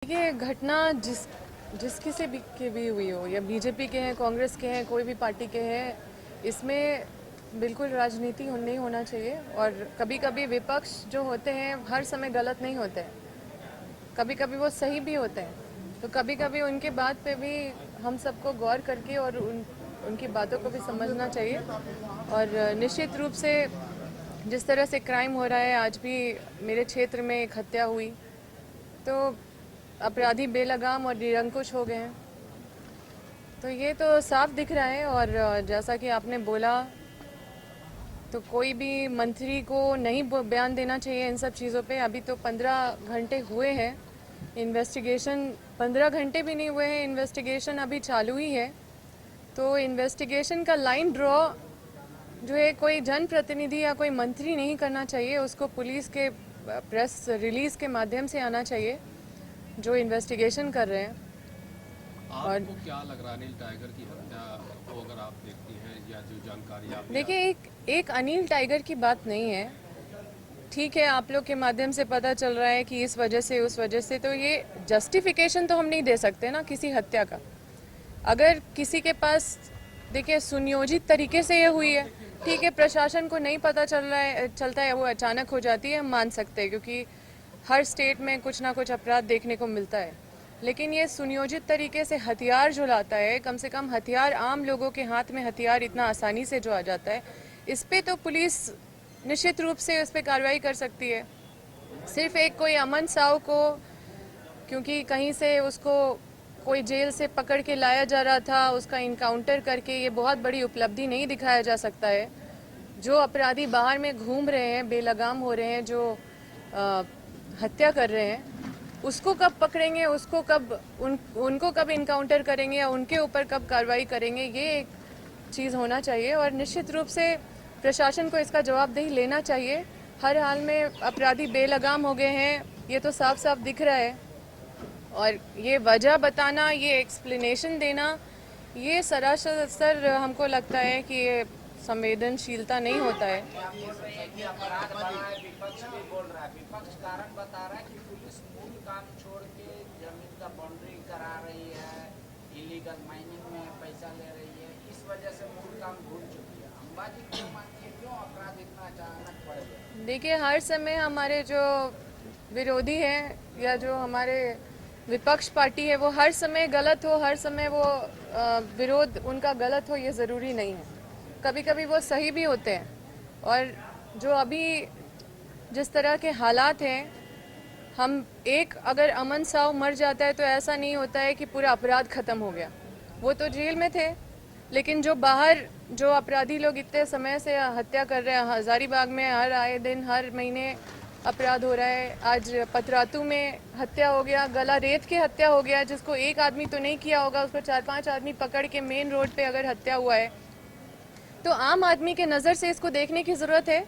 ये घटना जिसकी से भी हुई हो, या बीजेपी के हैं, कांग्रेस के हैं, कोई भी पार्टी के हैं, इसमें बिल्कुल राजनीति नहीं होना चाहिए। और कभी कभी विपक्ष जो होते हैं हर समय गलत नहीं होते हैं, कभी कभी वो सही भी होते हैं। तो कभी कभी उनके बात पे भी हम सबको गौर करके और उनकी बातों को भी समझना चाहिए। और निश्चित रूप से जिस तरह से क्राइम हो रहा है, आज भी मेरे क्षेत्र में एक हत्या हुई, तो अपराधी बेलगाम और निरंकुश हो गए हैं। तो ये तो साफ दिख रहा है। और जैसा कि आपने बोला, तो कोई भी मंत्री को नहीं बयान देना चाहिए इन सब चीज़ों पे। अभी तो 15 घंटे हुए हैं इन्वेस्टिगेशन, 15 घंटे भी नहीं हुए हैं, इन्वेस्टिगेशन अभी चालू ही है। तो इन्वेस्टिगेशन का लाइन ड्रॉ जो है कोई जनप्रतिनिधि या कोई मंत्री नहीं करना चाहिए, उसको पुलिस के प्रेस रिलीज के माध्यम से आना चाहिए जो इन्वेस्टिगेशन कर रहे हैं। आपको क्या लग रहा है अनिल टाइगर की हत्या को अगर आप देखती हैं या जो जानकारी आप देखिए, एक अनिल टाइगर की बात नहीं है। ठीक है, आप लोग के माध्यम से पता चल रहा है कि इस वजह से उस वजह से, तो ये जस्टिफिकेशन तो हम नहीं दे सकते ना किसी हत्या का। अगर किसी के पास, देखिए, सुनियोजित तरीके से ये हुई है, ठीक है, प्रशासन को नहीं पता चलता है, वो अचानक हो जाती है, हम मान सकते हैं, क्योंकि हर स्टेट में कुछ ना कुछ अपराध देखने को मिलता है। लेकिन ये सुनियोजित तरीके से हथियार जो लाता है, कम से कम हथियार, आम लोगों के हाथ में हथियार इतना आसानी से जो आ जाता है, इस पे तो पुलिस निश्चित रूप से उस पर कार्रवाई कर सकती है। सिर्फ एक कोई अमन साव को, क्योंकि कहीं से उसको कोई जेल से पकड़ के लाया जा रहा था, उसका इनकाउंटर करके, ये बहुत बड़ी उपलब्धि नहीं दिखाया जा सकता है। जो अपराधी बाहर में घूम रहे हैं, बेलगाम हो रहे हैं, जो हत्या कर रहे हैं, उसको कब पकड़ेंगे, उसको कब उनको कब इनकाउंटर करेंगे या उनके ऊपर कब कार्रवाई करेंगे, ये एक चीज़ होना चाहिए। और निश्चित रूप से प्रशासन को इसका जवाबदेही लेना चाहिए। हर हाल में अपराधी बेलगाम हो गए हैं, ये तो साफ साफ दिख रहा है। और ये वजह बताना, ये एक्सप्लेनेशन देना, ये सरासर हमको लगता है कि ये संवेदनशीलता नहीं होता है। आप बोल रहे हैं कि अपराध बढ़ा है, विपक्ष भी बोल रहा है। विपक्ष कारण बता रहा है कि पुलिस मूल काम छोड़ के जमीन का बाउंड्री करा रही है, इलीगल माइनिंग में पैसा ले रही है, इस वजह से मूल काम भूल चुकी है। अंबाजी क्यों मानती है, क्यों अपराध इतना अचानक बढ़ गया? देखिए, हर समय हमारे जो विरोधी हैं या जो हमारे विपक्ष पार्टी है, वो हर समय गलत हो, हर समय वो विरोध उनका गलत हो, ये ज़रूरी नहीं है। कभी कभी वो सही भी होते हैं। और जो अभी जिस तरह के हालात हैं, हम एक अगर अमन साव मर जाता है तो ऐसा नहीं होता है कि पूरा अपराध खत्म हो गया। वो तो जेल में थे, लेकिन जो बाहर जो अपराधी लोग इतने समय से हत्या कर रहे हैं, हजारीबाग में हर आए दिन हर महीने अपराध हो रहा है। आज पतरातू में हत्या हो गया, गला रेत के हत्या हो गया, जिसको एक आदमी तो नहीं किया होगा, उसको 4-5 आदमी पकड़ के मेन रोड पे अगर हत्या हुआ है, तो आम आदमी के नज़र से इसको देखने की ज़रूरत है।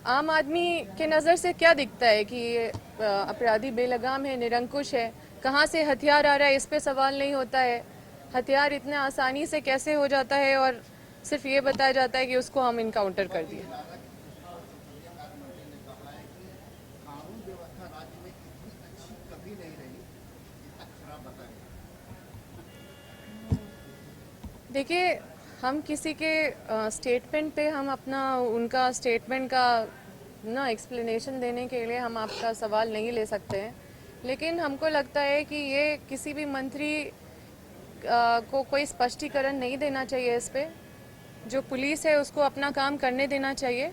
आम आदमी के नज़र से क्या दिखता है कि ये अपराधी बेलगाम है, निरंकुश है, कहाँ से हथियार आ रहा है, इस पे सवाल नहीं होता है। हथियार इतना आसानी से कैसे हो जाता है, और सिर्फ ये बताया जाता है कि उसको हम इनकाउंटर कर दिए। देखिए, हम किसी के स्टेटमेंट पे हम अपना उनका स्टेटमेंट का ना एक्सप्लेनेशन देने के लिए हम आपका सवाल नहीं ले सकते हैं। लेकिन हमको लगता है कि ये किसी भी मंत्री को कोई स्पष्टीकरण नहीं देना चाहिए इस पे। जो पुलिस है उसको अपना काम करने देना चाहिए,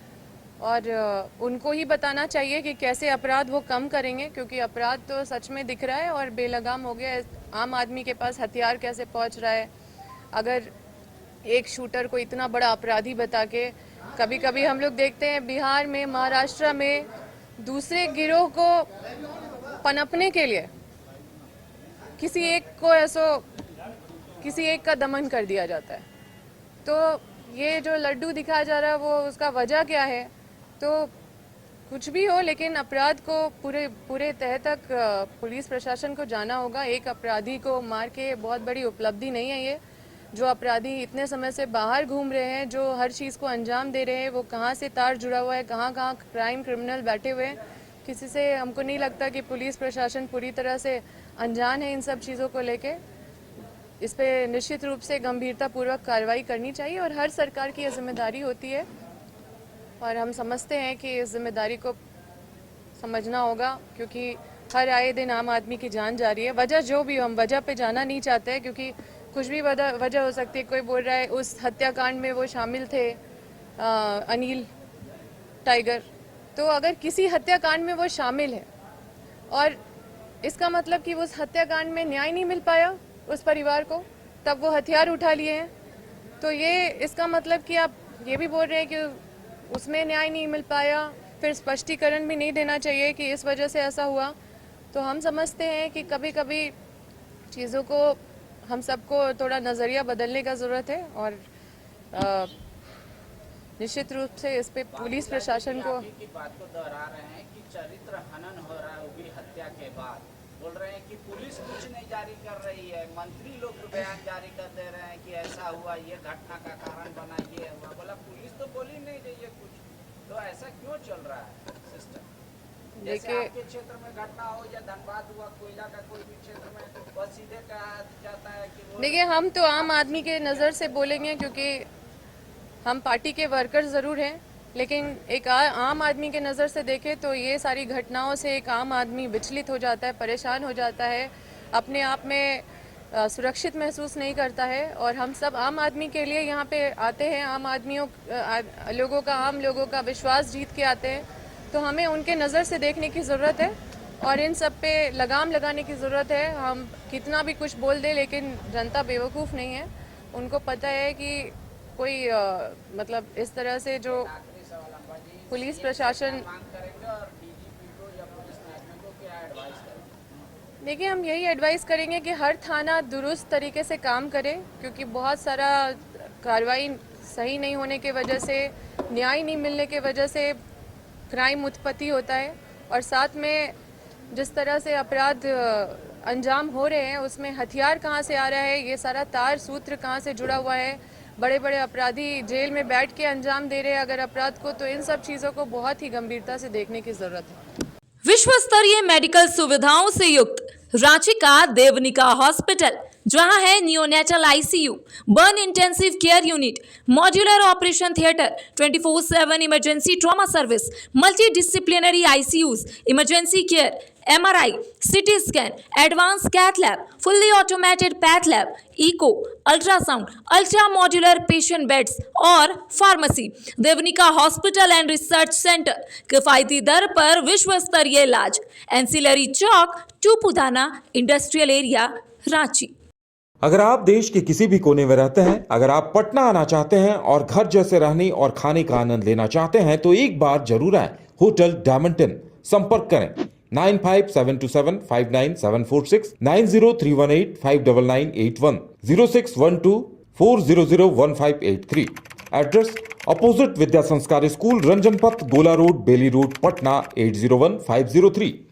और उनको ही बताना चाहिए कि कैसे अपराध वो कम करेंगे, क्योंकि अपराध तो सच में दिख रहा है और बेलगाम हो गया है। आम आदमी के पास हथियार कैसे पहुंच रहा है, अगर एक शूटर को इतना बड़ा अपराधी बता के, कभी कभी हम लोग देखते हैं बिहार में, महाराष्ट्र में, दूसरे गिरोह को पनपने के लिए किसी एक को किसी एक का दमन कर दिया जाता है। तो ये जो लड्डू दिखाया जा रहा है, वो उसका वजह क्या है? तो कुछ भी हो, लेकिन अपराध को पूरे तह तक पुलिस प्रशासन को जाना होगा। एक अपराधी को मार के बहुत बड़ी उपलब्धि नहीं है ये। जो अपराधी इतने समय से बाहर घूम रहे हैं, जो हर चीज़ को अंजाम दे रहे हैं, वो कहाँ से तार जुड़ा हुआ है, कहाँ क्राइम क्रिमिनल बैठे हुए हैं, किसी से हमको नहीं लगता कि पुलिस प्रशासन पूरी तरह से अनजान है इन सब चीज़ों को लेके। इस पे निश्चित रूप से गंभीरतापूर्वक कार्रवाई करनी चाहिए और हर सरकार की ये जिम्मेदारी होती है और हम समझते हैं कि इस जिम्मेदारी को समझना होगा, क्योंकि हर आए दिन आम आदमी की जान जा रही है। वजह जो भी हो, हम वजह पे जाना नहीं चाहते हैं, क्योंकि कुछ भी वजह हो सकती है। कोई बोल रहा है उस हत्याकांड में वो शामिल थे अनिल टाइगर, तो अगर किसी हत्याकांड में वो शामिल है और इसका मतलब कि उस हत्याकांड में न्याय नहीं मिल पाया उस परिवार को, तब वो हथियार उठा लिए हैं, तो ये इसका मतलब कि आप ये भी बोल रहे हैं कि उसमें न्याय नहीं मिल पाया, फिर स्पष्टीकरण भी नहीं देना चाहिए कि इस वजह से ऐसा हुआ। तो हम समझते हैं कि कभी कभी चीज़ों को हम सबको थोड़ा नज़रिया बदलने का ज़रूरत है और निश्चित रूप से इस पे पुलिस प्रशासन को की बात को दोहरा रहे हैं कि चरित्र हनन हो रहा है वो भी हत्या के बाद। बोल रहे हैं कि पुलिस कुछ नहीं जारी कर रही है, मंत्री लोग बयान जारी कर दे रहे हैं कि ऐसा हुआ, ये घटना का कारण बना, ये हुआ। बोला पुलिस तो बोल ही नहीं रही है कुछ, तो ऐसा क्यों चल रहा है सिस्टम? जैसे आपके क्षेत्र में घटना हो या धनबाद हुआ, कोयला का कोई भी क्षेत्र में, बस सीधे कहा जाता है कि वो देखिए, हम तो आम आदमी के नज़र से बोलेंगे, क्योंकि हम पार्टी के वर्कर ज़रूर हैं, लेकिन एक आम आदमी के नज़र से देखें तो ये सारी घटनाओं से एक आम आदमी विचलित हो जाता है, परेशान हो जाता है, अपने आप में सुरक्षित महसूस नहीं करता है। और हम सब आम आदमी के लिए यहाँ पे आते हैं, आम लोगों का विश्वास जीत के आते हैं, तो हमें उनके नज़र से देखने की ज़रूरत है और इन सब पे लगाम लगाने की ज़रूरत है। हम कितना भी कुछ बोल दें, लेकिन जनता बेवकूफ़ नहीं है, उनको पता है कि कोई मतलब इस तरह से जो पुलिस प्रशासन, मांग करेंगे और डीजीपी को या पुलिस महकमे को क्या एडवाइस करेंगे? देखिए, हम यही एडवाइस करेंगे कि हर थाना दुरुस्त तरीके से काम करे, क्योंकि बहुत सारा कार्रवाई सही नहीं होने की वजह से, न्याय नहीं मिलने की वजह से क्राइम उत्पत्ति होता है। और साथ में जिस तरह से अपराध अंजाम हो रहे हैं, उसमें हथियार कहाँ से आ रहा है, ये सारा तार सूत्र कहाँ से जुड़ा हुआ है, बड़े बड़े अपराधी जेल में बैठ के अंजाम दे रहे हैं अगर अपराध को, तो इन सब चीज़ों को बहुत ही गंभीरता से देखने की ज़रूरत है। विश्व स्तरीय मेडिकल सुविधाओं से युक्त रांची का देवनिका हॉस्पिटल, जहां है neonatal ICU, burn intensive care unit, modular operation theatre, 24/7 emergency trauma service, multi disciplinary ICUs, emergency care, MRI, CT scan, advance cath lab, fully automated path lab, echo, ultrasound, ultra modular patient beds और pharmacy. Devnika hospital and research centre, किफायती दर पर विश्व स्तरीय इलाज, ancillary chowk, Tupudana industrial area, Ranchi. अगर आप देश के किसी भी कोने में रहते हैं, अगर आप पटना आना चाहते हैं और घर जैसे रहने और खाने का आनंद लेना चाहते हैं, तो एक बार जरूर आए होटल डायमंटन। संपर्क करें 9572759746, 9031859981, 0612400158 एड्रेस अपोजिट विद्या संस्कार स्कूल, रंजन पथ, गोला रोड, बेली रोड, पटना 801503।